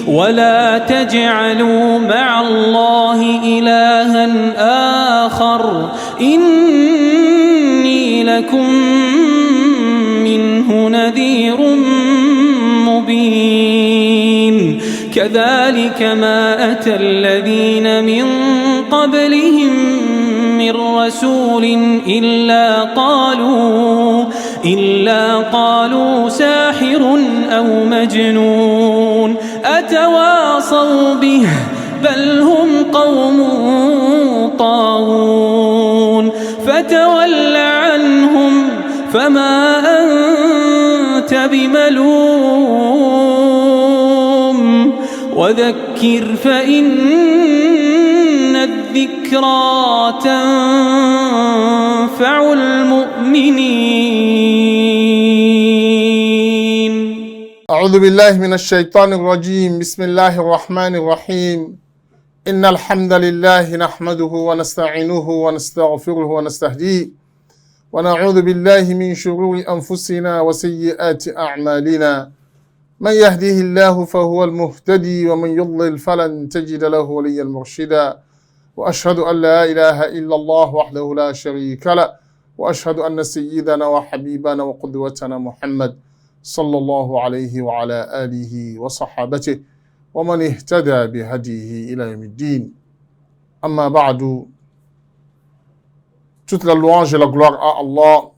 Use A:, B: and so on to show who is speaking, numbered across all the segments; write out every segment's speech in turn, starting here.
A: ولا تجعلوا مع الله إلها آخر إني لكم منه نذير مبين كذلك ما أتى الذين من قبلهم من رسول إلا قالوا ساحر أو مجنون أتواصوا به بل هم قوم طاغون فتول عنهم فما أنت بملوم وذكر فإن الذكرى تنفع المؤمنين.
B: أعوذ بالله من الشيطان الرجيم. بسم الله الرحمن الرحيم. إن الحمد لله نحمده ونستعينه ونستغفره ونستهديه ونعوذ بالله من شرور أنفسنا وسيئات أعمالنا. من يهديه الله فهو المهتدي ومن يضلل فلن تجد له وليا مرشدا. وأشهد أن لا إله إلا الله وحده لا شريك له وأشهد أن سيدنا وحبيبنا وقدوتنا محمد صلى الله عليه وعلى آله وصحابته ومن اهتدى بهديه إلى يوم الدين. أما بعد, toute la louange et la gloire à Allah,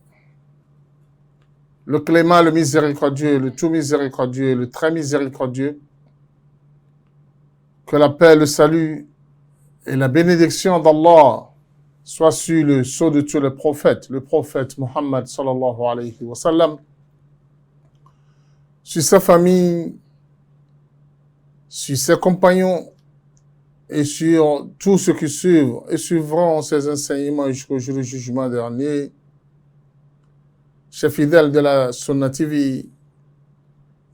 B: le clément, le miséricordieux, le tout miséricordieux, le très miséricordieux. Que la paix, le salut et la bénédiction d'Allah soient sur le sceau de tous les prophètes, le prophète Muhammad sallallahu alayhi wa sallam, sur sa famille, sur ses compagnons et sur tous ceux qui suivent et suivront ses enseignements jusqu'au jour du jugement dernier. Chers fidèles de la Sunna TV,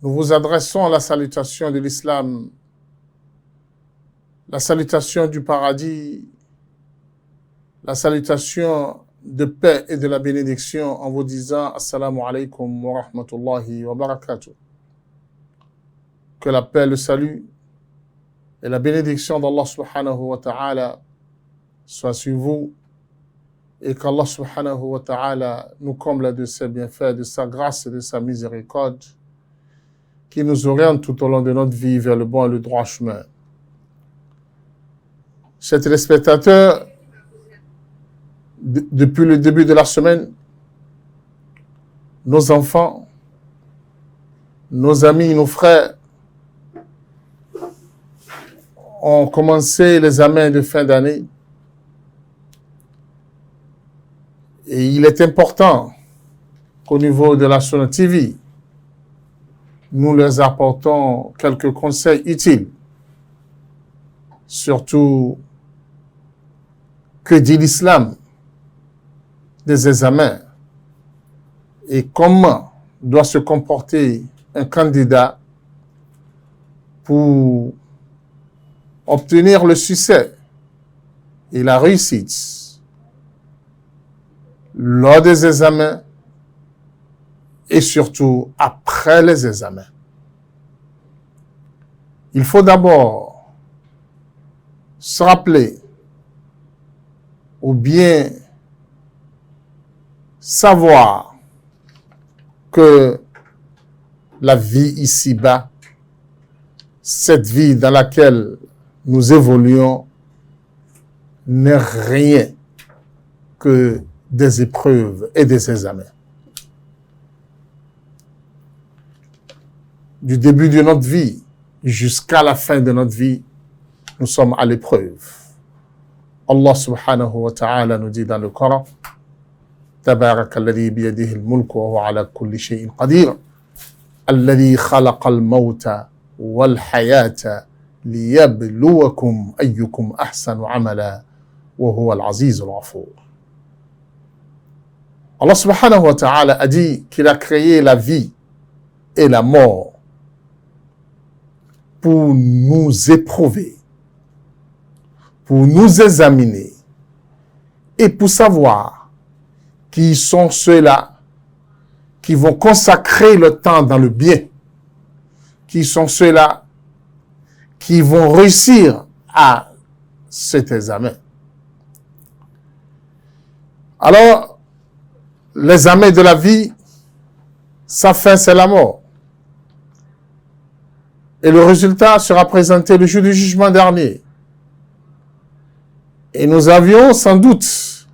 B: nous vous adressons la salutation de l'islam, la salutation du paradis, la salutation de paix et de la bénédiction en vous disant Assalamu alaikum wa rahmatullahi wa barakatuh. Que la paix, le salut et la bénédiction d'Allah subhanahu wa ta'ala soient sur vous et qu'Allah subhanahu wa ta'ala nous comble de ses bienfaits, de sa grâce et de sa miséricorde qui nous oriente tout au long de notre vie vers le bon et le droit chemin. Chers téléspectateurs, depuis le début de la semaine, nos enfants, nos amis, nos frères ont commencé les examens de fin d'année. Et il est important qu'au niveau de la Sunna TV, nous leur apportons quelques conseils utiles. Surtout, que dit l'islam des examens et comment doit se comporter un candidat pour obtenir le succès et la réussite lors des examens et surtout après les examens. Il faut d'abord se rappeler ou bien savoir que la vie ici-bas, cette vie dans laquelle nous évoluons, n'est rien que des épreuves et des examens. Du début de notre vie jusqu'à la fin de notre vie, nous sommes à l'épreuve. Allah subhanahu wa ta'ala nous dit dans le Coran تبارك الذي بيده الملك وهو على كل شيء قدير الذي خلق الموت والحياة ليبلوكم أيكم أحسن عملا وهو العزيز الغفور. Allah subhanahu wa ta'ala a dit qu'il a créé la vie et la mort pour nous éprouver, pour nous examiner et pour savoir qui sont ceux-là qui vont consacrer le temps dans le bien, qui sont ceux-là qui vont réussir à cet examen. Alors, l'examen de la vie, sa fin, c'est la mort. Et le résultat sera présenté le jour du jugement dernier. Et nous avions sans doute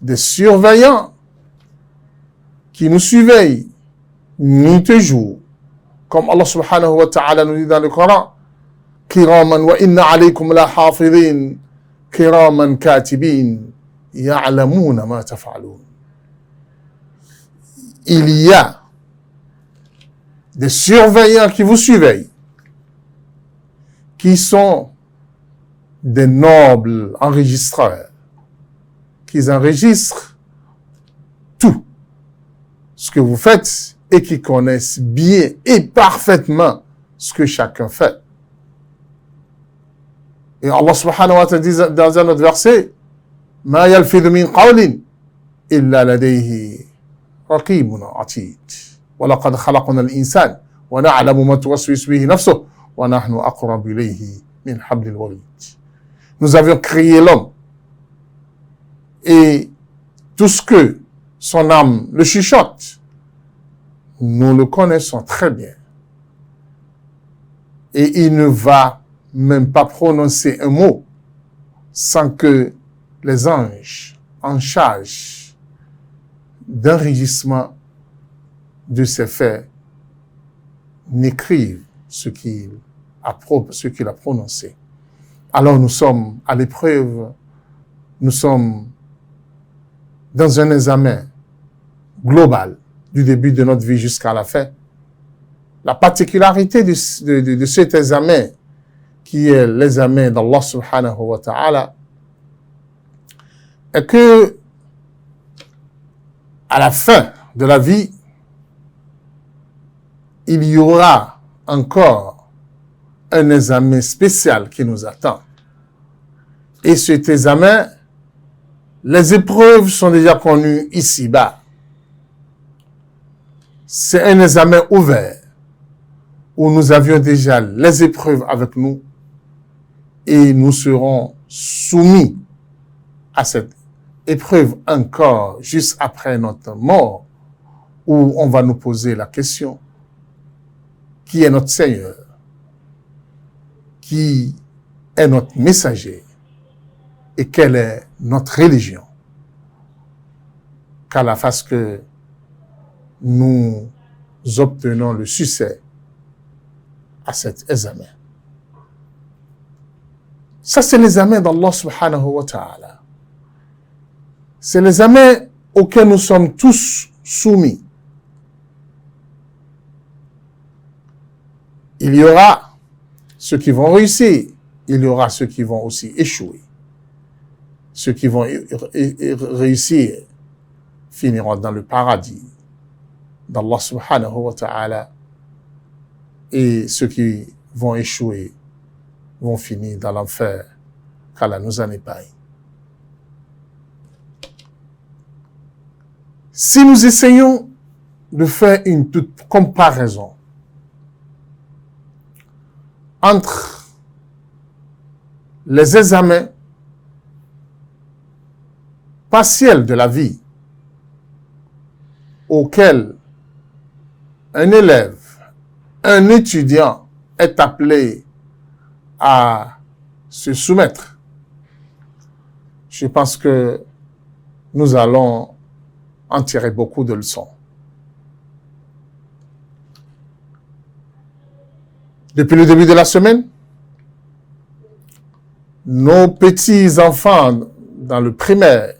B: des surveillants qui nous surveillent nuit et jour. Comme Allah subhanahu wa ta'ala nous dit dans le Coran, Kiraman wa inna alaykum la hafidhin, kiraman katibin, ya'lamuna ma taf'alun. Il y a des surveillants qui vous surveillent, qui sont des nobles enregistreurs, qui enregistrent tout ce que vous faites et qui connaissent bien et parfaitement ce que chacun fait. Et Allah subhanahu wa ta'ala dit dans un autre verset, Ma yalfidhu min qawlin illa ladayhi raqibun atid. Wa laqad khalaqna al-insan wa na'lamu ma tuwaswisu bihi nafsuhu wa nahnu aqrabu ilayhi min hablil warid. Nous avions créé l'homme et tout ce que son âme le chuchote, nous le connaissons très bien. Et il ne va même pas prononcer un mot sans que les anges en charge d'enregistrement de ses faits n'écrivent ce qu'il a prononcé. Alors nous sommes à l'épreuve, nous sommes dans un examen global du début de notre vie jusqu'à la fin. La particularité de cet examen, qui est l'examen d'Allah subhanahu wa ta'ala, est que à la fin de la vie, il y aura encore un examen spécial qui nous attend. Et cet examen, les épreuves sont déjà connues ici-bas. C'est un examen ouvert où nous avions déjà les épreuves avec nous et nous serons soumis à cette épreuve encore juste après notre mort, où on va nous poser la question: qui est notre Seigneur? Qui est notre messager? Et quelle est notre religion? Qu'à la face que nous obtenons le succès à cet examen. Ça, c'est l'examen d'Allah subhanahu wa ta'ala. C'est l'examen auquel nous sommes tous soumis. Il y aura ceux qui vont réussir, il y aura ceux qui vont aussi échouer. Ceux qui vont réussir finiront dans le paradis d'Allah subhanahu wa ta'ala, et ceux qui vont échouer vont finir dans l'enfer, qu'Allah nous en épargne. Si nous essayons de faire une toute comparaison entre les examens partiels de la vie auxquels un élève, un étudiant est appelé à se soumettre, je pense que nous allons en tirer beaucoup de leçons. Depuis le début de la semaine, nos petits-enfants dans le primaire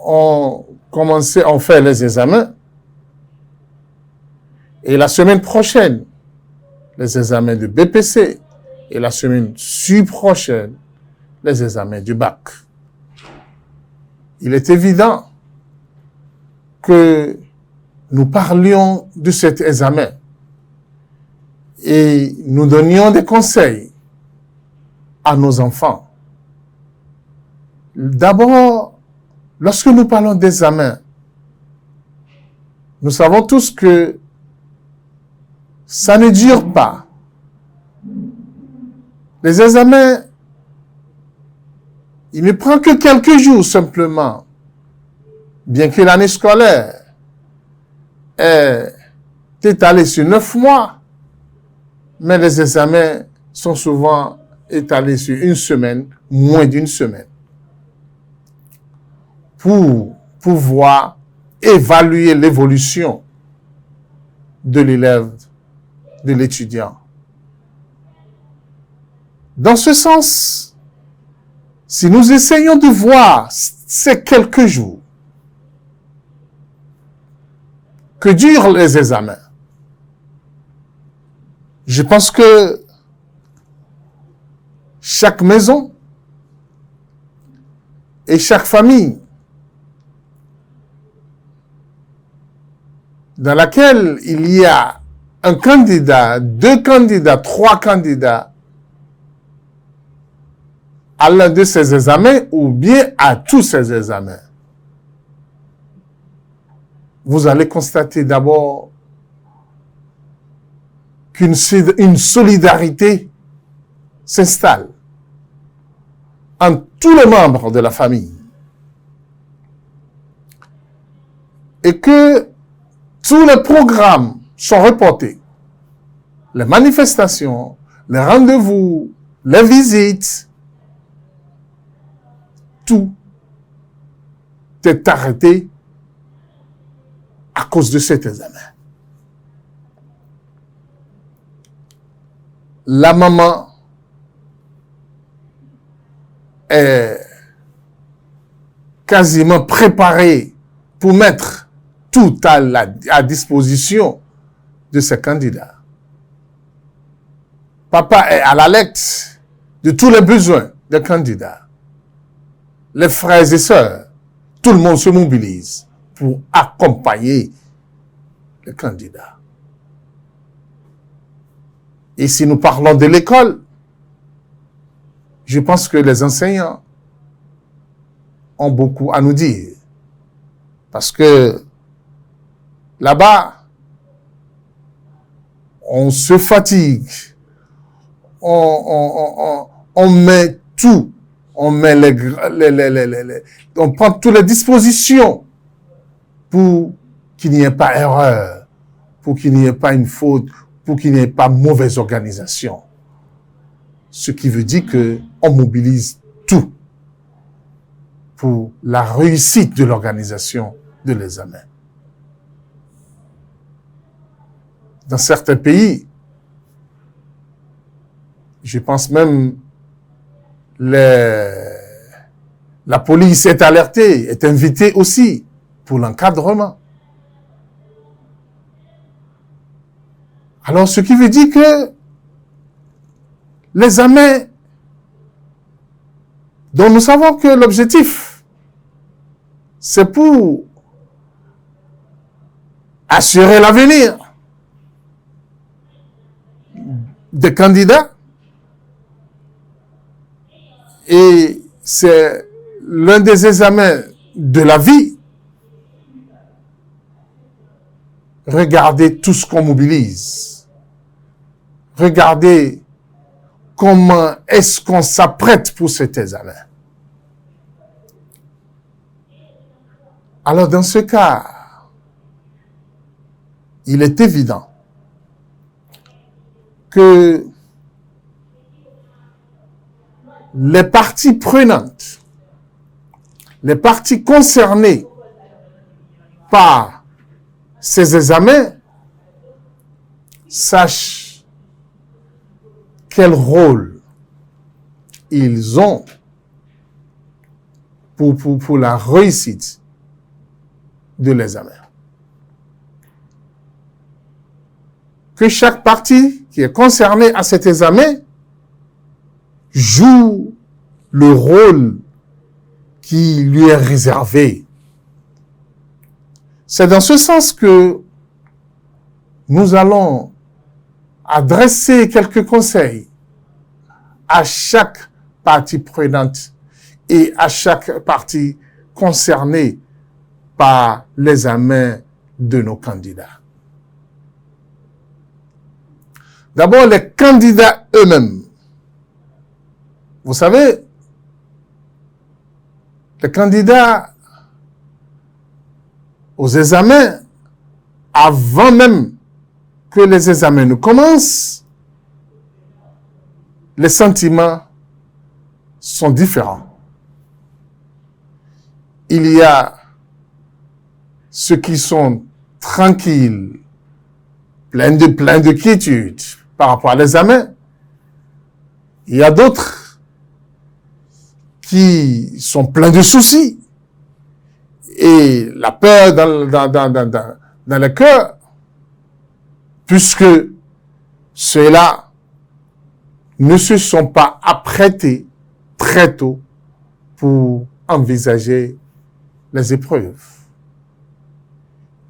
B: ont fait les examens, et la semaine prochaine, les examens de BPC, et la semaine prochaine, les examens du bac. Il est évident que nous parlions de cet examen et nous donnions des conseils à nos enfants. D'abord, lorsque nous parlons d'examen, nous savons tous que ça ne dure pas. Les examens, il ne prend que quelques jours simplement, bien que l'année scolaire est étalée sur 9 mois, mais les examens sont souvent étalés sur une semaine, moins d'une semaine, pour pouvoir évaluer l'évolution de l'élève, de l'étudiant. Dans ce sens, si nous essayons de voir ces quelques jours que durent les examens, je pense que chaque maison et chaque famille dans laquelle il y a un candidat, 2 candidats, 3 candidats à l'un de ces examens ou bien à tous ces examens, vous allez constater d'abord qu'une solidarité s'installe entre tous les membres de la famille et que tous les programmes sont reportés. Les manifestations, les rendez-vous, les visites, tout est arrêté à cause de cet examen. La maman est quasiment préparée pour mettre tout à disposition de ses candidats. Papa est à la lecture de tous les besoins des candidats. Les frères et sœurs, tout le monde se mobilise pour accompagner les candidats. Et si nous parlons de l'école, je pense que les enseignants ont beaucoup à nous dire. Parce que là-bas, on se fatigue, on met tout, on met on prend toutes les dispositions pour qu'il n'y ait pas erreur, pour qu'il n'y ait pas une faute, pour qu'il n'y ait pas mauvaise organisation. Ce qui veut dire qu'on mobilise tout pour la réussite de l'organisation de l'examen. Dans certains pays, je pense même la police est alertée, est invitée aussi pour l'encadrement. Alors, ce qui veut dire que l'examen, dont nous savons que l'objectif, c'est pour assurer l'avenir des candidats, et c'est l'un des examens de la vie. Regardez tout ce qu'on mobilise. Regardez comment est-ce qu'on s'apprête pour cet examen. Alors dans ce cas, il est évident que les parties prenantes, les parties concernées par ces examens sachent quel rôle ils ont pour la réussite de l'examen. Que chaque partie qui est concernée à cet examen joue le rôle qui lui est réservé. C'est dans ce sens que nous allons adresser quelques conseils à chaque partie prenante et à chaque partie concernée par l'examen de nos candidats. D'abord, les candidats eux-mêmes. Vous savez, les candidats aux examens, avant même que les examens ne commencent, les sentiments sont différents. Il y a ceux qui sont tranquilles, pleins de quiétude par rapport à l'examen. Il y a d'autres qui sont pleins de soucis et la peur dans le cœur, puisque ceux-là ne se sont pas apprêtés très tôt pour envisager les épreuves.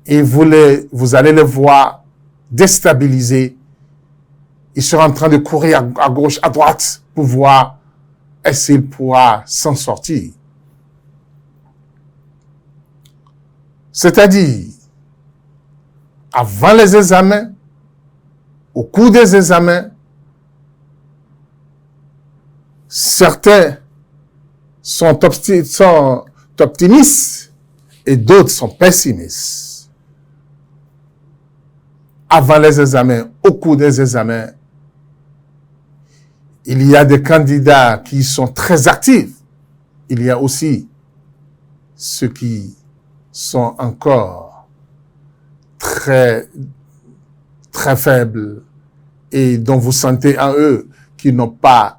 B: Et vous allez les voir déstabilisés. Ils seront en train de courir à gauche, à droite pour voir est-ce qu'il pourra s'en sortir. C'est-à-dire, avant les examens, au cours des examens, certains sont optimistes et d'autres sont pessimistes. Avant les examens, au cours des examens, il y a des candidats qui sont très actifs. Il y a aussi ceux qui sont encore très faibles et dont vous sentez en eux qu'ils n'ont pas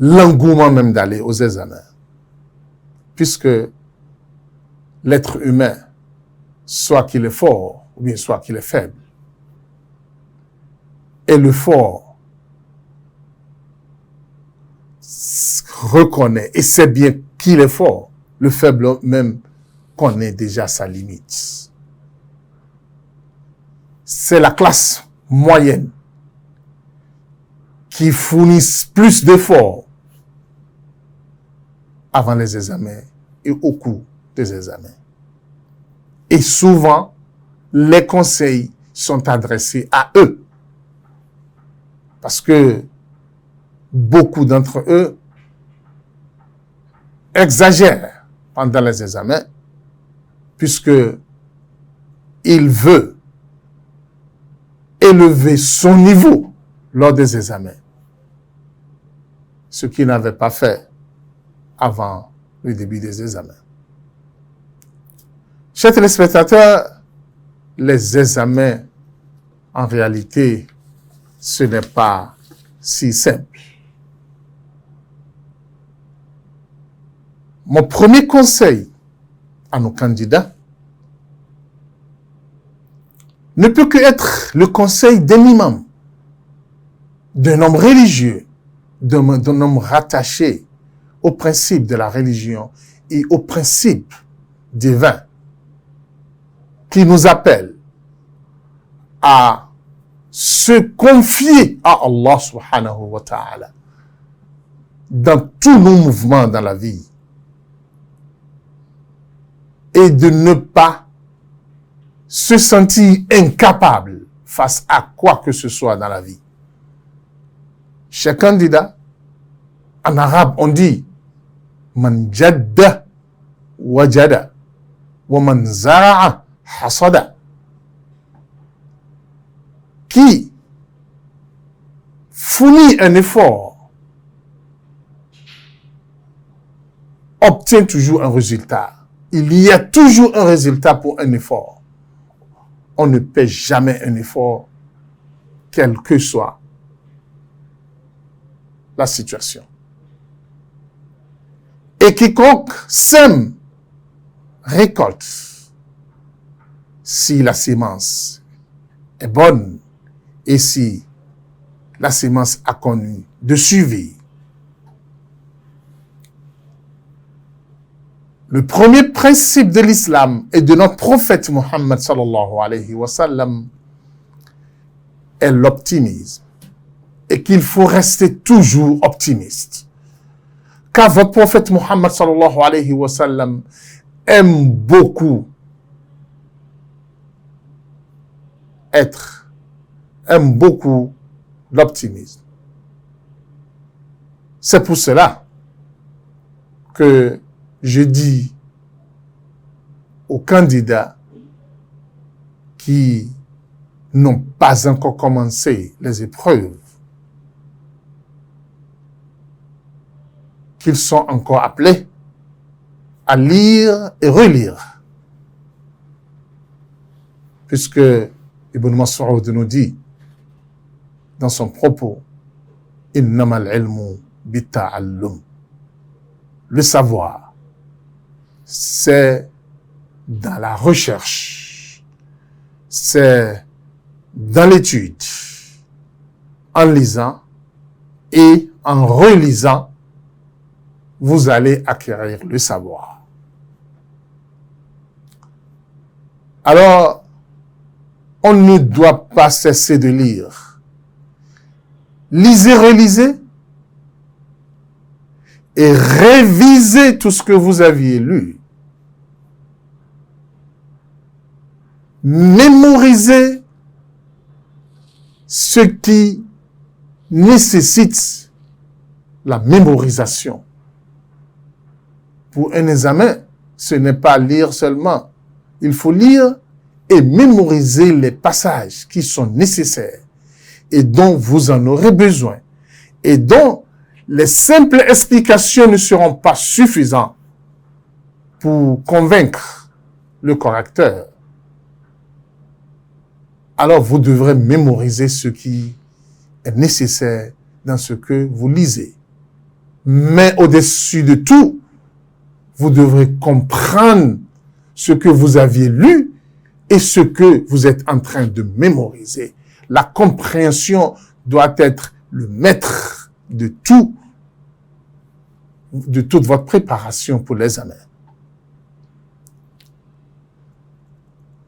B: l'engouement même d'aller aux examens. Puisque l'être humain, soit qu'il est fort, ou bien soit qu'il est faible. Et le fort reconnaît et sait bien qu'il est fort. Le faible même connaît déjà sa limite. C'est la classe moyenne qui fournit plus d'efforts avant les examens et au cours des examens. Et souvent, les conseils sont adressés à eux. Parce que beaucoup d'entre eux exagèrent pendant les examens, puisque il veut élever son niveau lors des examens, ce qu'il n'avait pas fait avant le début des examens. Chers téléspectateurs, les examens, en réalité, ce n'est pas si simple. Mon premier conseil à nos candidats ne peut que être le conseil d'un imam, d'un homme religieux, d'un homme rattaché au principe de la religion et au principe divin, qui nous appelle à se confier à Allah subhanahu wa ta'ala dans tous nos mouvements dans la vie et de ne pas se sentir incapable face à quoi que ce soit dans la vie. Chez candidat, en arabe, on dit man jadda wajada wa man zara'a hasada. Qui fournit un effort obtient toujours un résultat. Il y a toujours un résultat pour un effort. On ne paie jamais un effort, quelle que soit la situation. Et quiconque sème récolte. Si la sémence est bonne et si la sémence a connu de suivi. Le premier principe de l'islam et de notre prophète Muhammad sallallahu alayhi wa sallam est l'optimisme. Et qu'il faut rester toujours optimiste. Car votre prophète Muhammad sallallahu alayhi wa sallam aime beaucoup l'optimisme. C'est pour cela que je dis aux candidats qui n'ont pas encore commencé les épreuves qu'ils sont encore appelés à lire et relire. Puisque Ibn Mas'ud nous dit dans son propos, innamal ilmu bita'allum. Le savoir, c'est dans la recherche, c'est dans l'étude, en lisant et en relisant, vous allez acquérir le savoir. Alors, on ne doit pas cesser de lire. Lisez, relisez et révisez tout ce que vous aviez lu. Mémorisez ce qui nécessite la mémorisation. Pour un examen, ce n'est pas lire seulement. Il faut lire et mémoriser les passages qui sont nécessaires et dont vous en aurez besoin et dont les simples explications ne seront pas suffisantes pour convaincre le correcteur. Alors vous devrez mémoriser ce qui est nécessaire dans ce que vous lisez. Mais au-dessus de tout, vous devrez comprendre ce que vous aviez lu et ce que vous êtes en train de mémoriser. La compréhension doit être le maître de tout, de toute votre préparation pour l'examen.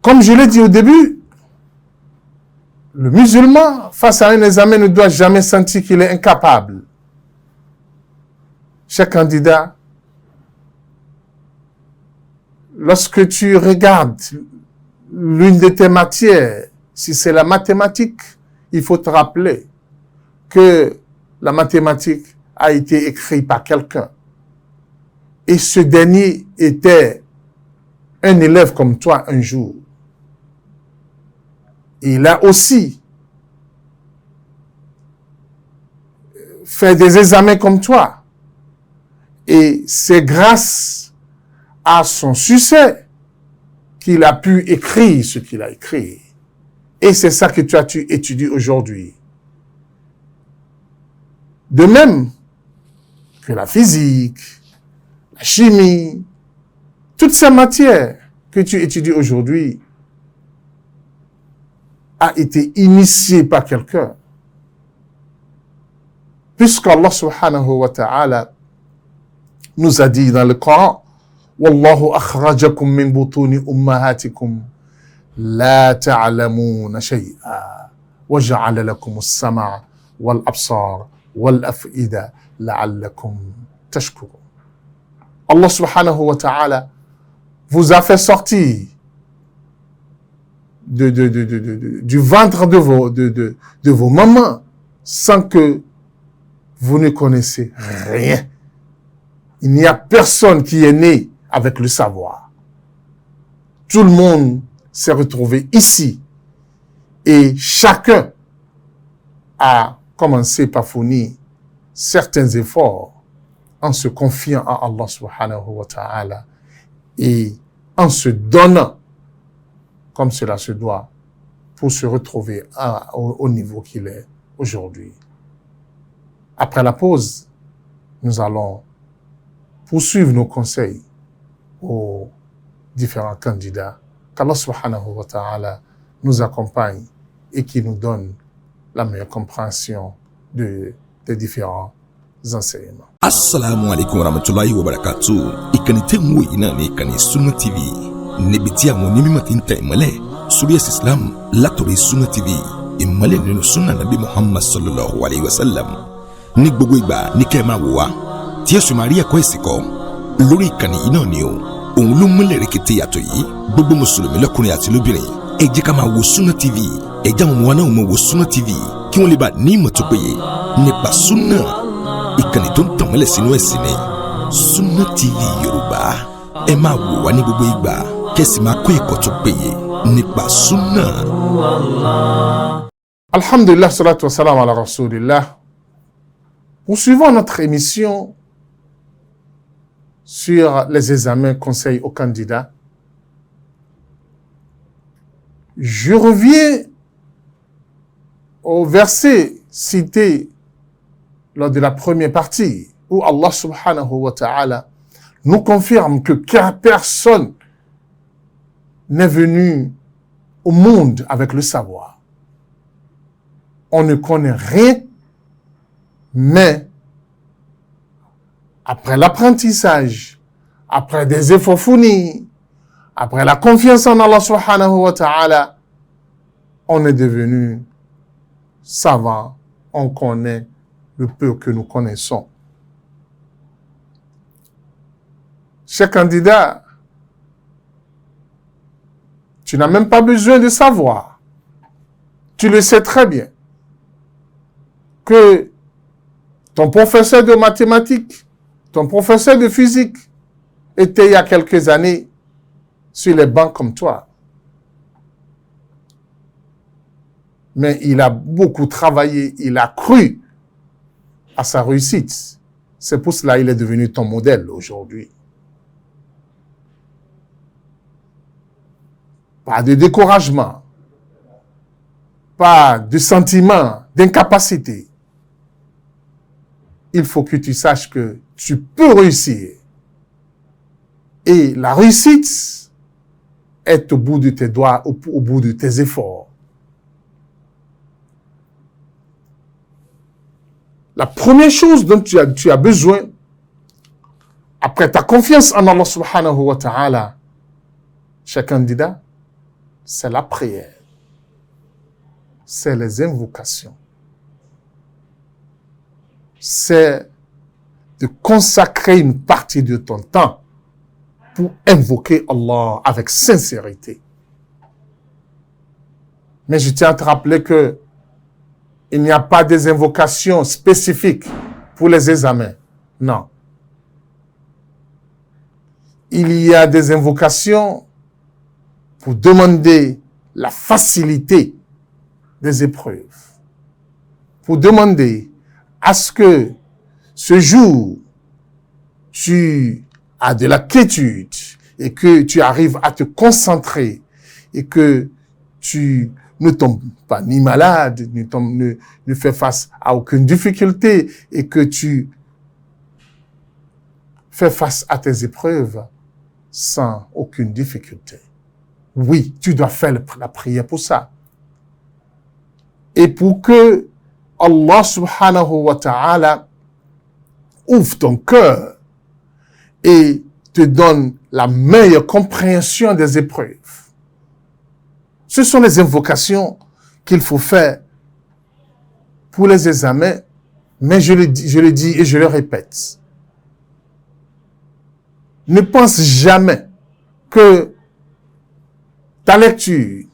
B: Comme je l'ai dit au début, le musulman, face à un examen, ne doit jamais sentir qu'il est incapable. Chaque candidat, lorsque tu regardes l'une de tes matières, si c'est la mathématique, il faut te rappeler que la mathématique a été écrite par quelqu'un. Et ce dernier était un élève comme toi un jour. Il a aussi fait des examens comme toi. Et c'est grâce à son succès qu'il a pu écrire ce qu'il a écrit. Et c'est ça que tu étudies aujourd'hui. De même que la physique, la chimie, toutes ces matières que tu étudies aujourd'hui a été initiée par quelqu'un. Puisqu'Allah subhanahu wa ta'ala nous a dit dans le Coran, Wallahu akhrajakum min butuni ummahatikum la ta'lamuna shay'a wa ja'ala lakum as-sam'a wal absar wal af'ida la'allakum tashkurun. Allah subhanahu wa ta'ala vous a fait sortir du ventre de vos mamans sans que vous ne connaissez rien. Il n'y a personne qui est né avec le savoir. Tout le monde s'est retrouvé ici et chacun a commencé par fournir certains efforts en se confiant à Allah subhanahu wa ta'ala et en se donnant comme cela se doit pour se retrouver au niveau qu'il est aujourd'hui. Après la pause, nous allons poursuivre nos conseils aux différents candidats, qu'Allah subhanahu wa ta'ala nous accompagne et qui nous donne la meilleure compréhension des différents enseignements.
C: Assalamu alaikum warahmatullahi wabarakatuh. Ìkànnì tẹ́ ń wò yìí náà ní ìkànnì Sunna TV. Níbi tí àwọn onímọ̀ ti ń tẹ ìmọ́lẹ̀ sórí ẹ̀sìn Islam látọ̀rí Sunna TV. Ìmọ́lẹ̀ nínú Sunna Nabi Muhammad sallallahu alayhi wa sallam. Ní gbogbo ìgbà ní kẹ́ ẹ máa wò wá tí ẹ sì máa rí ẹ̀kọ́ ẹ̀sìn kọ́ lórí ìkànnì yìí náà ni o. Òun ló múlẹ̀ rẹ̀kẹ̀tẹ̀ yàtọ̀ yìí. Gbogbo mùsùlùmí lọ́kùnrin àti lóbìnrin ẹ jẹ́ ká máa wo Sunna TV. Ẹ jẹ́ àwọn ọmọ wa náà máa wo Sunna TV kí wọ́n lè bá ní ìmọ̀ tó péye nípa súnà. Ìkànnì tó ń tàn mọ́lẹ̀ sínú ẹ̀sìn ni Sunna TV Yorùbá. Ẹ máa wò wá ní gbogbo ìgbà kẹ́sì máa kó ẹ̀kọ́ tó péye nípa súnà.
B: Alhamdulillah, salatu wa salam ala rasulillah. Poursuivons notre émission sur les examens conseils aux candidats. Je reviens au verset cité lors de la première partie où Allah subhanahu wa ta'ala nous confirme que personne n'est venu au monde avec le savoir. On ne connaît rien, mais après l'apprentissage, après des efforts fournis, après la confiance en Allah subhanahu wa ta'ala, on est devenu savant, on connaît le peu que nous connaissons. Cher candidat, tu n'as même pas besoin de savoir. Tu le sais très bien que ton professeur de mathématiques, ton professeur de physique était il y a quelques années sur les bancs comme toi. Mais il a beaucoup travaillé, il a cru à sa réussite. C'est pour cela qu'il est devenu ton modèle aujourd'hui. Pas de découragement, pas de sentiment d'incapacité. Il faut que tu saches que tu peux réussir. Et la réussite est au bout de tes doigts, au bout de tes efforts. La première chose dont tu as besoin, après ta confiance en Allah subhanahu wa ta'ala, cher candidat, c'est la prière. C'est les invocations. C'est de consacrer une partie de ton temps pour invoquer Allah avec sincérité. Mais je tiens à te rappeler que il n'y a pas des invocations spécifiques pour les examens. Non. Il y a des invocations pour demander la facilité des épreuves. Pour demander à ce que ce jour, tu as de la quiétude et que tu arrives à te concentrer et que tu ne tombes pas ni malade, ne fais face à aucune difficulté et que tu fais face à tes épreuves sans aucune difficulté. Oui, tu dois faire la prière pour ça. Et pour que Allah subhanahu wa ta'ala ouvre ton cœur et te donne la meilleure compréhension des épreuves. Ce sont les invocations qu'il faut faire pour les examens, mais je le dis et je le répète. Ne pense jamais que ta lecture,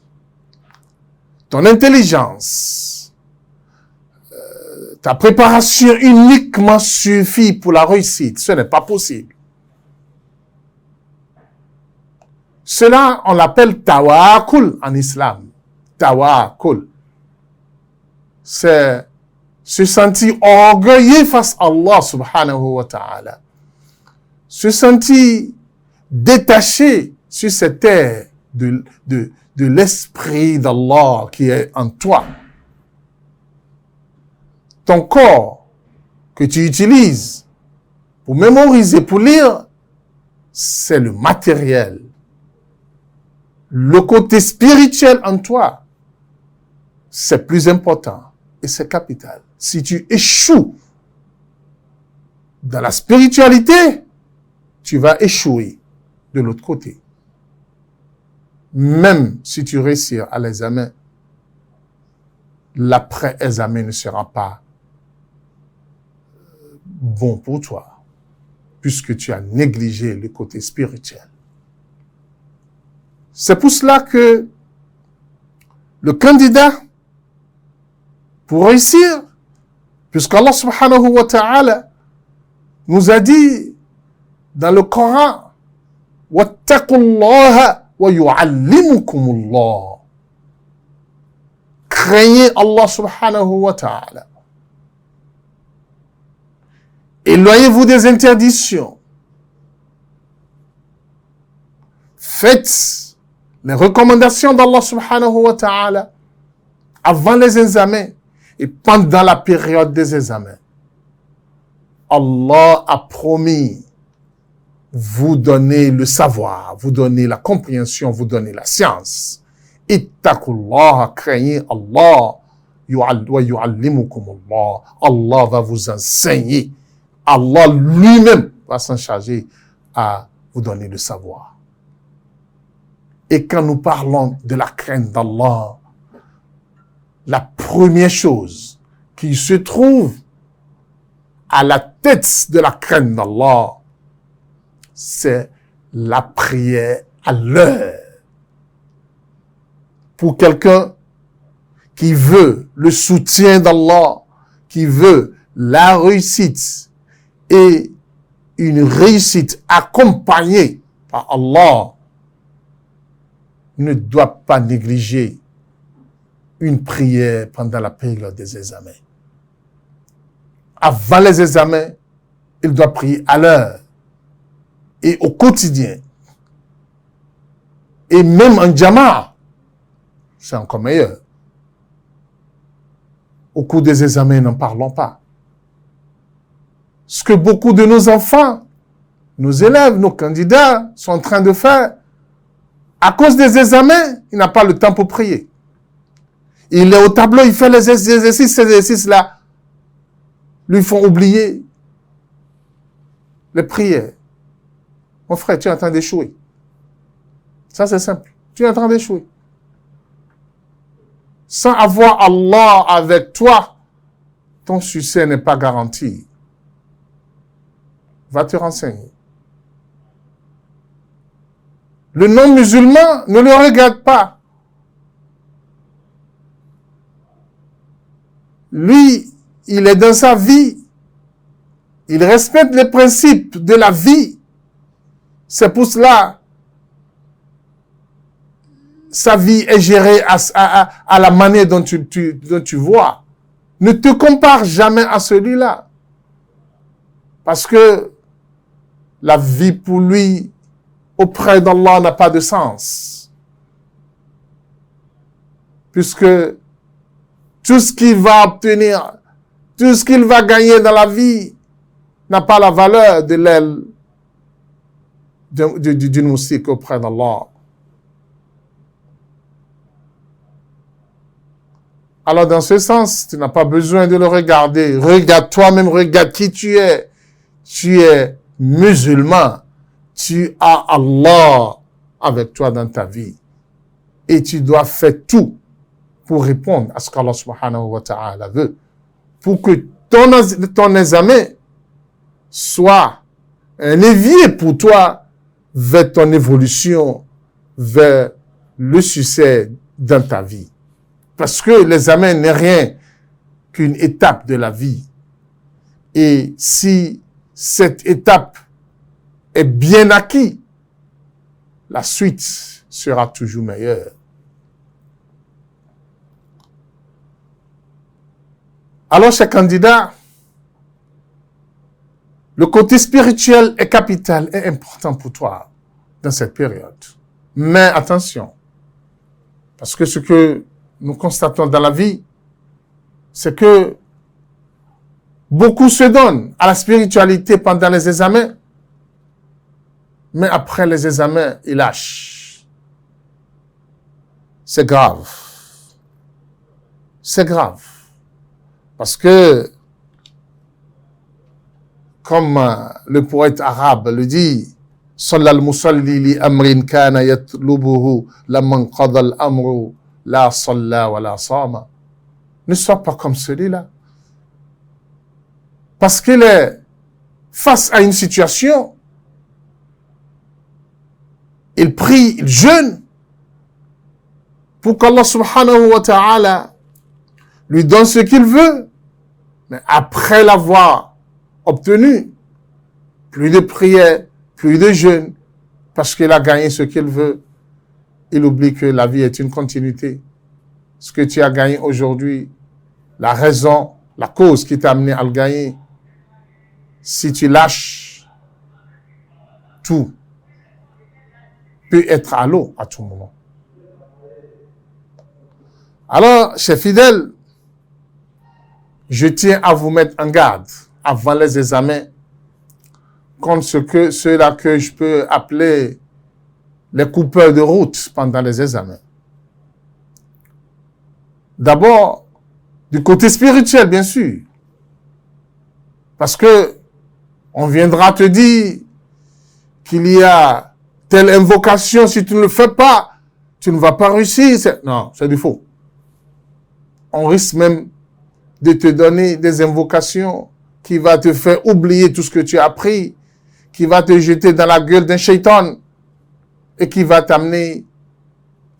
B: ton intelligence, ta préparation uniquement suffit pour la réussite. Ce n'est pas possible. Cela, on l'appelle tawakkul en islam. Tawakkul. C'est se sentir orgueilleux face à Allah subhanahu wa ta'ala. Se sentir détaché sur cette terre de l'esprit d'Allah qui est en toi. Ton corps que tu utilises pour mémoriser, pour lire, c'est le matériel. Le côté spirituel en toi, c'est plus important et c'est capital. Si tu échoues dans la spiritualité, tu vas échouer de l'autre côté. Même si tu réussis à l'examen, l'après-examen ne sera pas bon pour toi, puisque tu as négligé le côté spirituel. C'est pour cela que le candidat pour réussir. Puisqu'Allah subhanahu wa ta'ala nous a dit dans le Coran, « Wattaqullaha wa yu'allimukumullah » Craignez Allah subhanahu wa ta'ala. Éloignez-vous des interdictions. Faites les recommandations d'Allah subhanahu wa ta'ala avant les examens et pendant la période des examens. Allah a promis vous donner le savoir, vous donner la compréhension, vous donner la science. Ittaqullaha, craignez Allah, wa yu'allimukumullah. Allah va vous enseigner. Allah lui-même va s'en charger à vous donner le savoir. Et quand nous parlons de la crainte d'Allah, la première chose qui se trouve à la tête de la crainte d'Allah, c'est la prière à l'heure. Pour quelqu'un qui veut le soutien d'Allah, qui veut la réussite et une réussite accompagnée par Allah, ne doit pas négliger une prière pendant la période des examens. Avant les examens, il doit prier à l'heure et au quotidien. Et même en jama, c'est encore meilleur. Au cours des examens, n'en parlons pas. Ce que beaucoup de nos enfants, nos élèves, nos candidats sont en train de faire, à cause des examens, il n'a pas le temps pour prier. Il est au tableau, il fait les exercices, ces exercices-là lui font oublier les prières. Mon frère, tu es en train d'échouer. Ça, c'est simple. Tu es en train d'échouer. Sans avoir Allah avec toi, ton succès n'est pas garanti. Va te renseigner. Le non-musulman ne le regarde pas. Lui, il est dans sa vie. Il respecte les principes de la vie. C'est pour cela sa vie est gérée à la manière dont tu vois. Ne te compare jamais à celui-là. Parce que la vie pour lui, auprès d'Allah, n'a pas de sens. Puisque tout ce qu'il va obtenir, tout ce qu'il va gagner dans la vie, n'a pas la valeur de l'aile d'une moustique auprès d'Allah. Alors, dans ce sens, tu n'as pas besoin de le regarder. Regarde toi-même, regarde qui tu es. Tu es musulman. Tu as Allah avec toi dans ta vie. Et tu dois faire tout pour répondre à ce qu'Allah subhanahu wa ta'ala veut. Pour que ton examen soit un évier pour toi vers ton évolution, vers le succès dans ta vie. Parce que l'examen n'est rien qu'une étape de la vie. Et si cette étape est bien acquise, la suite sera toujours meilleure. Alors, chers candidats, le côté spirituel est capital et important pour toi dans cette période. Mais attention, parce que ce que nous constatons dans la vie, c'est que beaucoup se donnent à la spiritualité pendant les examens, mais après les examens, ils lâchent. C'est grave. C'est grave. Parce que, comme le poète arabe le dit, « Sallal musalli li amrin kana yatlubuhu lamman qada al-amru la salla wa la sama » Ne sois pas comme celui-là. Parce qu'il est face à une situation, il prie, il jeûne, pour qu'Allah subhanahu wa ta'ala lui donne ce qu'il veut, mais après l'avoir obtenu, plus de prières, plus de jeûnes, parce qu'il a gagné ce qu'il veut, il oublie que la vie est une continuité. Ce que tu as gagné aujourd'hui, la raison, la cause qui t'a amené à le gagner, si tu lâches, tout peut être à l'eau à tout moment. Alors, chers fidèles, je tiens à vous mettre en garde avant les examens contre ceux-là que je peux appeler les coupeurs de route pendant les examens. D'abord, du côté spirituel, bien sûr. Parce que on viendra te dire qu'il y a telle invocation, si tu ne le fais pas, tu ne vas pas réussir. Non, c'est du faux. On risque même de te donner des invocations qui va te faire oublier tout ce que tu as appris, qui va te jeter dans la gueule d'un shaitan et qui va t'amener,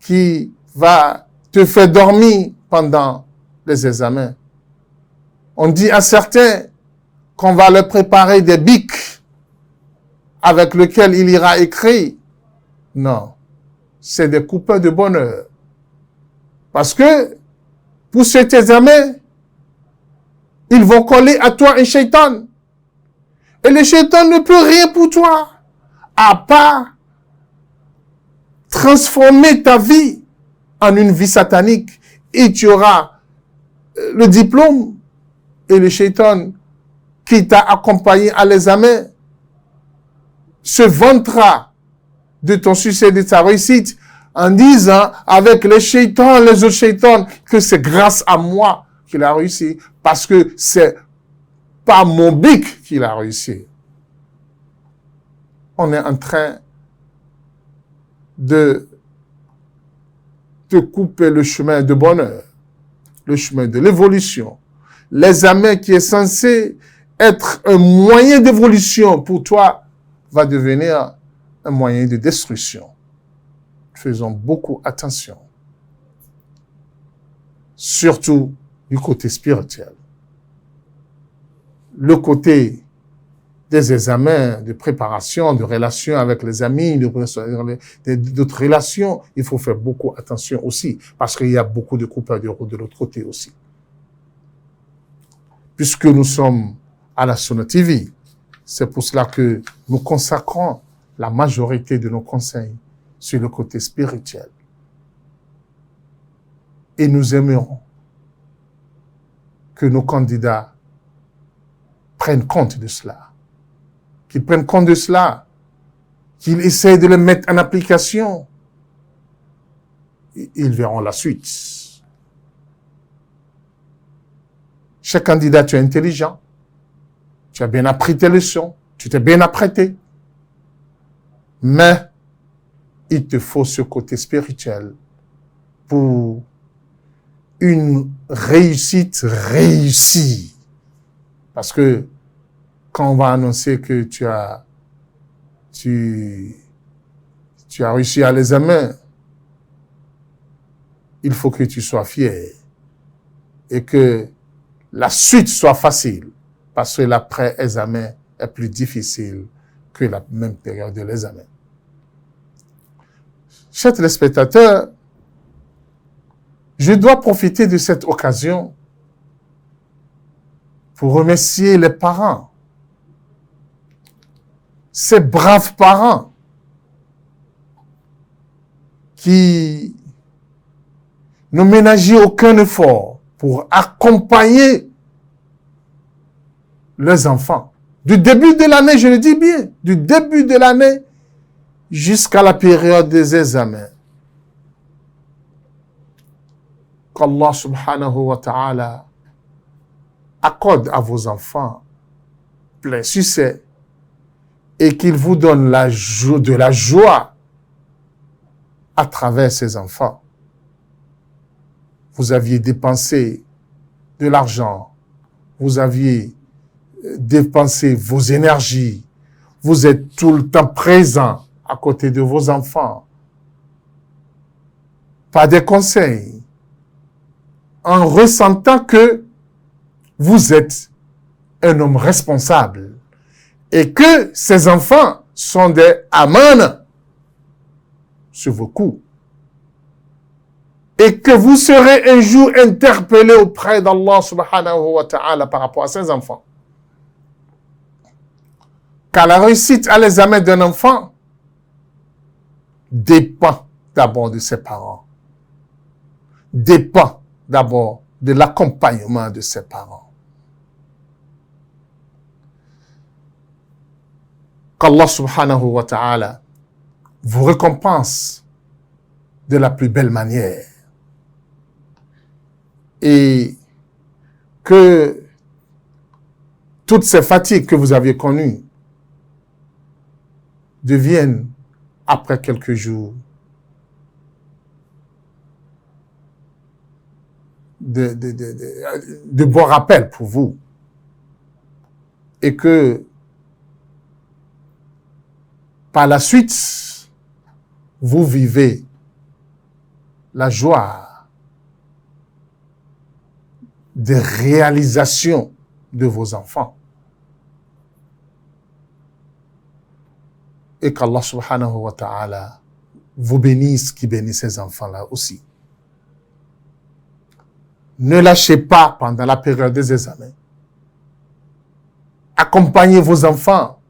B: qui va te faire dormir pendant les examens. On dit à certains qu'on va leur préparer des bics avec lesquels il ira écrire. Non, c'est des coupeurs de bonheur. Parce que pour cet examen, ils vont coller à toi un shaitan. Et le shaitan ne peut rien pour toi, à part transformer ta vie en une vie satanique. Et tu auras le diplôme et le shaitan qui t'a accompagné à l'examen se vantera de ton succès, de ta réussite, en disant avec les shaitans, les autres shaitans, que c'est grâce à moi qu'il a réussi, parce que c'est pas mon bic qu'il a réussi. On est en train de te couper le chemin de bonheur, le chemin de l'évolution. L'examen qui est censé être un moyen d'évolution pour toi va devenir un moyen de destruction. Faisons beaucoup attention. Surtout du côté spirituel. Le côté des examens, de préparation, de relations avec les amis, d'autres relations, il faut faire beaucoup attention aussi, parce qu'il y a beaucoup de coupeurs de route de l'autre côté aussi. Puisque nous sommes à la Sunna TV, c'est pour cela que nous consacrons la majorité de nos conseils sur le côté spirituel. Et nous aimerons que nos candidats prennent compte de cela, qu'ils prennent compte de cela, qu'ils essayent de le mettre en application. Ils verront la suite. Chaque candidat, tu es intelligent, tu as bien appris tes leçons, tu t'es bien apprêté, mais il te faut ce côté spirituel pour une réussite réussie. Parce que quand on va annoncer que tu as réussi à l'examen, il faut que tu sois fier et que la suite soit facile, parce que l'après-examen est plus difficile que la même période de l'examen. Chers téléspectateurs, je dois profiter de cette occasion pour remercier les parents, ces braves parents qui n'ont ménagé aucun effort pour accompagner leurs enfants. Du début de l'année, je le dis bien, du début de l'année jusqu'à la période des examens. Qu'Allah subhanahu wa ta'ala accorde à vos enfants plein succès et qu'il vous donne de la joie à travers ces enfants. Vous aviez dépensé de l'argent, vous aviez dépensé vos énergies, vous êtes tout le temps présent à côté de vos enfants. Pas des conseils, en ressentant que vous êtes un homme responsable et que ces enfants sont des amanas sur vos coups et que vous serez un jour interpellé auprès d'Allah subhanahu wa ta'ala par rapport à ces enfants. Car la réussite à l'examen d'un enfant dépend d'abord de ses parents, dépend d'abord de l'accompagnement de ses parents. Qu'Allah subhanahu wa ta'ala vous récompense de la plus belle manière et que toutes ces fatigues que vous aviez connues deviennent après quelques jours de bons rappels pour vous et que par la suite vous vivez la joie des réalisations de vos enfants et qu'Allah subhanahu wa ta'ala vous bénisse qui bénit ces enfants-là aussi. Ne lâchez pas pendant la période des examens. Accompagnez vos enfants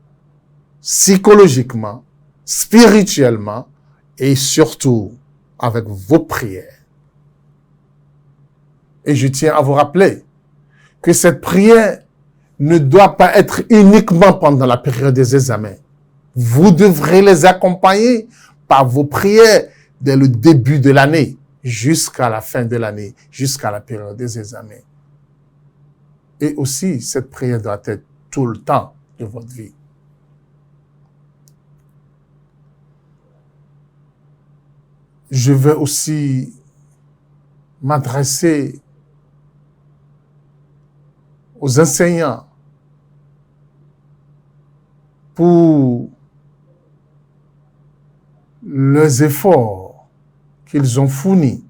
B: psychologiquement, spirituellement et surtout avec vos prières. Et je tiens à vous rappeler que cette prière ne doit pas être uniquement pendant la période des examens. Vous devrez les accompagner par vos prières dès le début de l'année jusqu'à la fin de l'année, jusqu'à la période des examens. Et aussi, cette prière doit être tout le temps de votre vie. Je veux aussi m'adresser aux enseignants pour les efforts qu'ils ont fournis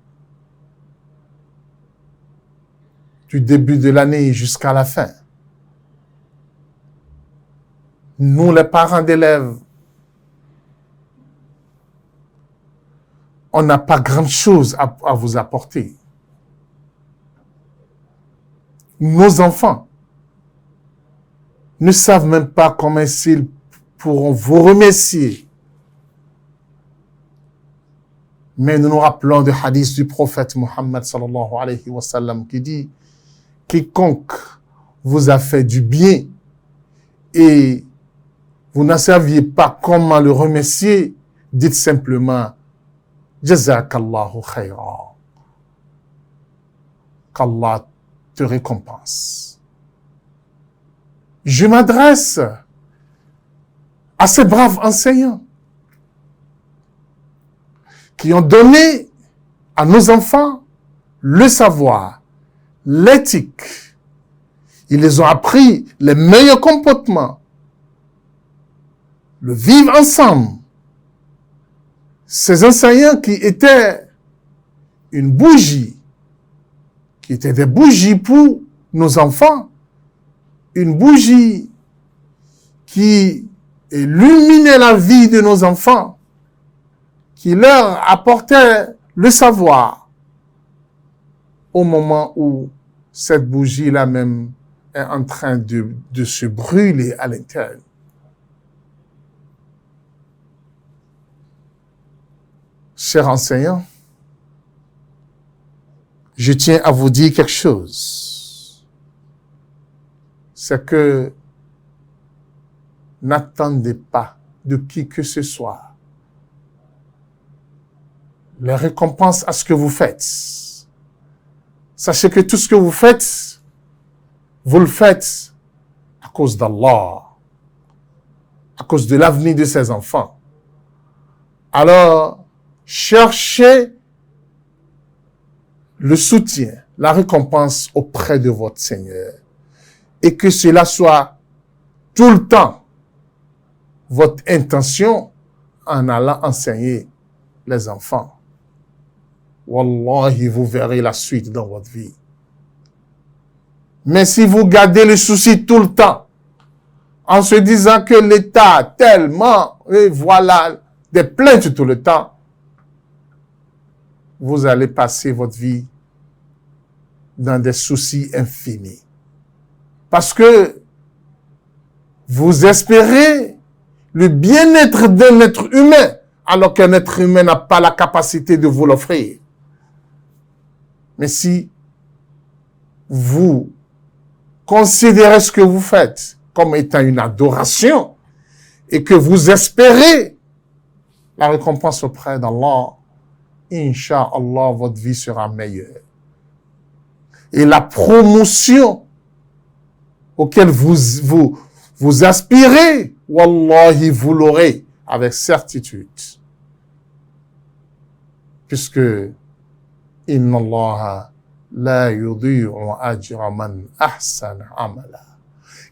B: du début de l'année jusqu'à la fin. Nous, les parents d'élèves, on n'a pas grand-chose à vous apporter. Nos enfants ne savent même pas comment ils pourront vous remercier. Mais nous nous rappelons du hadith du prophète Muhammad sallallahu alayhi wa sallam qui dit « Quiconque vous a fait du bien et vous n'en saviez pas comment le remercier, dites simplement « Jazakallahu khayran » qu'Allah te récompense. Je m'adresse à ces braves enseignants qui ont donné à nos enfants le savoir, l'éthique. Ils les ont appris les meilleurs comportements, le vivre ensemble. Ces enseignants qui étaient une bougie, qui étaient des bougies pour nos enfants, une bougie qui illuminait la vie de nos enfants, qui leur apportait le savoir au moment où cette bougie-là même est en train de se brûler à l'intérieur. Chers enseignants, je tiens à vous dire quelque chose. C'est que n'attendez pas de qui que ce soit les récompenses à ce que vous faites. Sachez que tout ce que vous faites, vous le faites à cause d'Allah, à cause de l'avenir de ses enfants. Alors, cherchez le soutien, la récompense auprès de votre Seigneur. Et que cela soit tout le temps votre intention en allant enseigner les enfants. Wallahi, vous verrez la suite dans votre vie. Mais si vous gardez le souci tout le temps, en se disant que l'État tellement, et voilà, des plaintes tout le temps, vous allez passer votre vie dans des soucis infinis. Parce que vous espérez le bien-être d'un être humain, alors qu'un être humain n'a pas la capacité de vous l'offrir. Mais si vous considérez ce que vous faites comme étant une adoration et que vous espérez la récompense auprès d'Allah, Inch'Allah, votre vie sera meilleure. Et la promotion auquel vous aspirez, Wallahi, vous l'aurez avec certitude. Puisque Inna Allah la yudhi'u ajra man ahsana amala.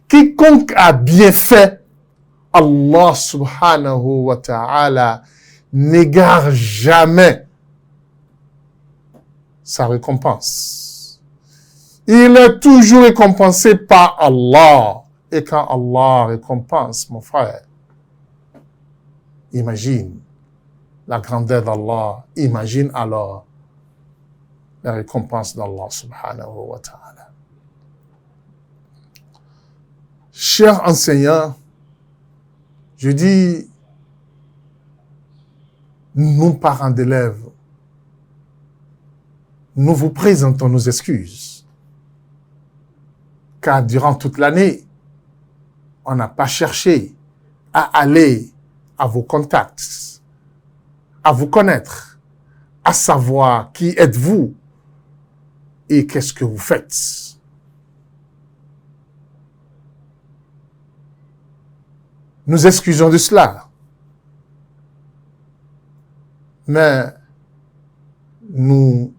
B: Quiconque a bien fait, Allah subhanahu wa ta'ala n'égare jamais sa récompense. Il est toujours récompensé par Allah. Et quand Allah récompense, mon frère, imagine la grandeur d'Allah, imagine alors la récompense d'Allah subhanahu wa ta'ala. Chers enseignants, je dis, nous parents d'élèves, nous vous présentons nos excuses. Car durant toute l'année, on n'a pas cherché à aller à vos contacts, à vous connaître, à savoir qui êtes-vous et qu'est-ce que vous faites. Nous excusons de cela. Mais nous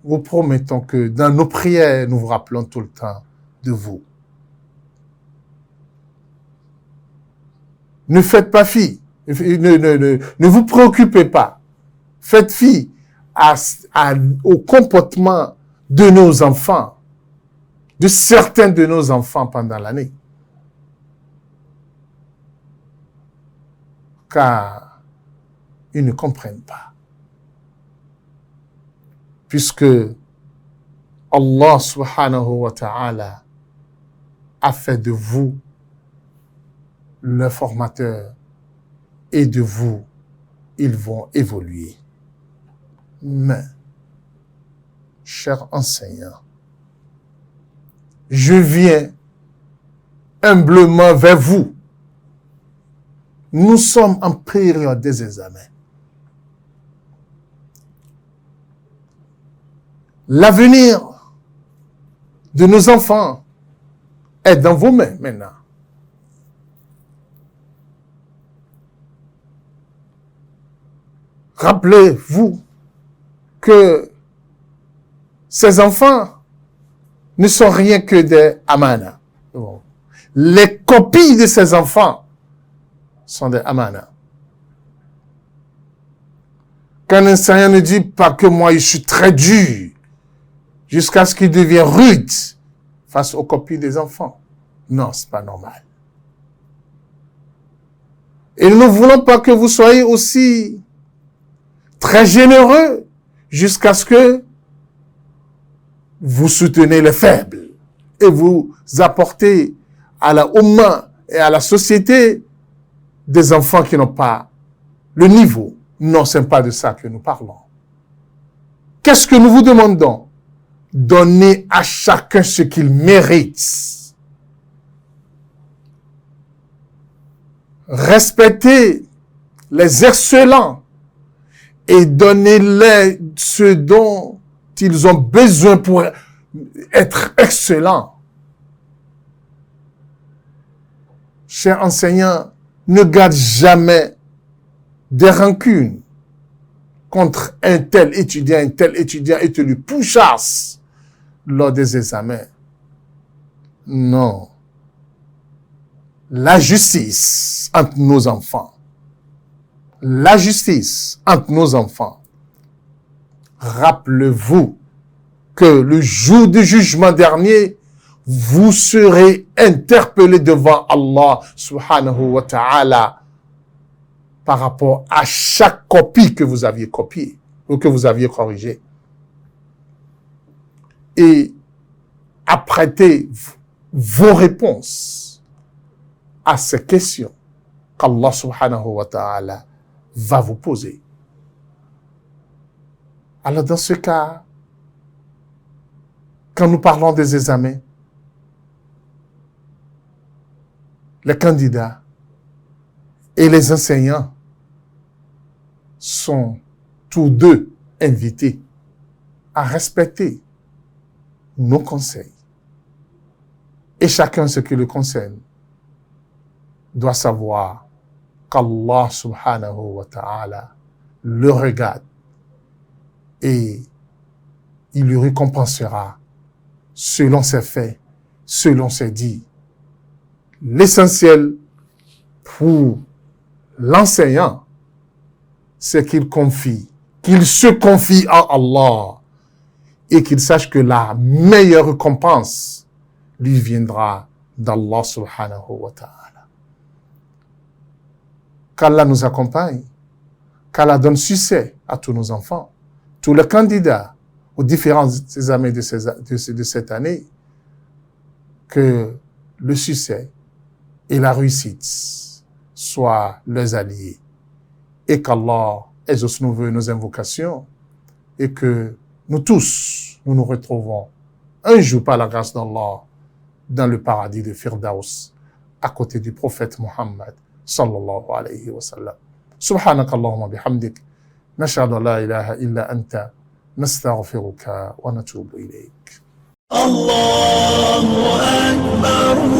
B: vous promettons que dans nos prières, nous vous rappelons tout le temps de vous. Ne faites pas fi, ne vous préoccupez pas. Faites fi au comportement de nos enfants, de certains de nos enfants pendant l'année. Car ils ne comprennent pas. Puisque Allah subhanahu wa ta'ala a fait de vous le formateur et de vous, ils vont évoluer. Mais, chers enseignants, je viens humblement vers vous. Nous sommes en période des examens. L'avenir de nos enfants est dans vos mains maintenant. Rappelez-vous que ces enfants ne sont rien que des amana. Les copies de ces enfants sont des amana. Quand un enseignant ne dit pas que moi je suis très dur, jusqu'à ce qu'il devienne rude face aux copies des enfants. Non, c'est pas normal. Et nous ne voulons pas que vous soyez aussi très généreux jusqu'à ce que vous soutenez les faibles et vous apportez à la Oumma et à la société des enfants qui n'ont pas le niveau. Non, ce n'est pas de ça que nous parlons. Qu'est-ce que nous vous demandons? Donnez à chacun ce qu'il mérite. Respectez les excellents et donnez-les ce dont ils ont besoin pour être excellents. Chers enseignants, ne garde jamais des rancunes contre un tel étudiant et te lui pourchasse lors des examens. Non. La justice entre nos enfants. La justice entre nos enfants. Rappelez-vous que le jour du jugement dernier, vous serez interpellé devant Allah subhanahu wa ta'ala par rapport à chaque copie que vous aviez copiée ou que vous aviez corrigée. Et apprêtez vos réponses à ces questions qu'Allah subhanahu wa ta'ala va vous poser. Alors dans ce cas, quand nous parlons des examens, les candidats et les enseignants sont tous deux invités à respecter nos conseils. Et chacun ce qui le concerne doit savoir qu'Allah subhanahu wa ta'ala le regarde et il lui récompensera selon ses faits, selon ses dits. L'essentiel pour l'enseignant, c'est qu'il se confie en Allah et qu'il sache que la meilleure récompense lui viendra d'Allah subhanahu wa ta'ala. Qu'Allah nous accompagne, qu'Allah donne succès à tous nos enfants, tous les candidats aux différents examens de cette année, que le succès et la réussite soient leurs alliés et qu'Allah exauce nos vœux, nos invocations et que nous tous, nous retrouvons un jour par la grâce d'Allah dans le paradis de Firdaus à côté du prophète Muhammad sallallahu alayhi wa sallam. Subhanaka Allahumma bihamdik nashhadu an la ilaha illa anta nastaghfiruka wa natubu ilayk.
D: الله أكبر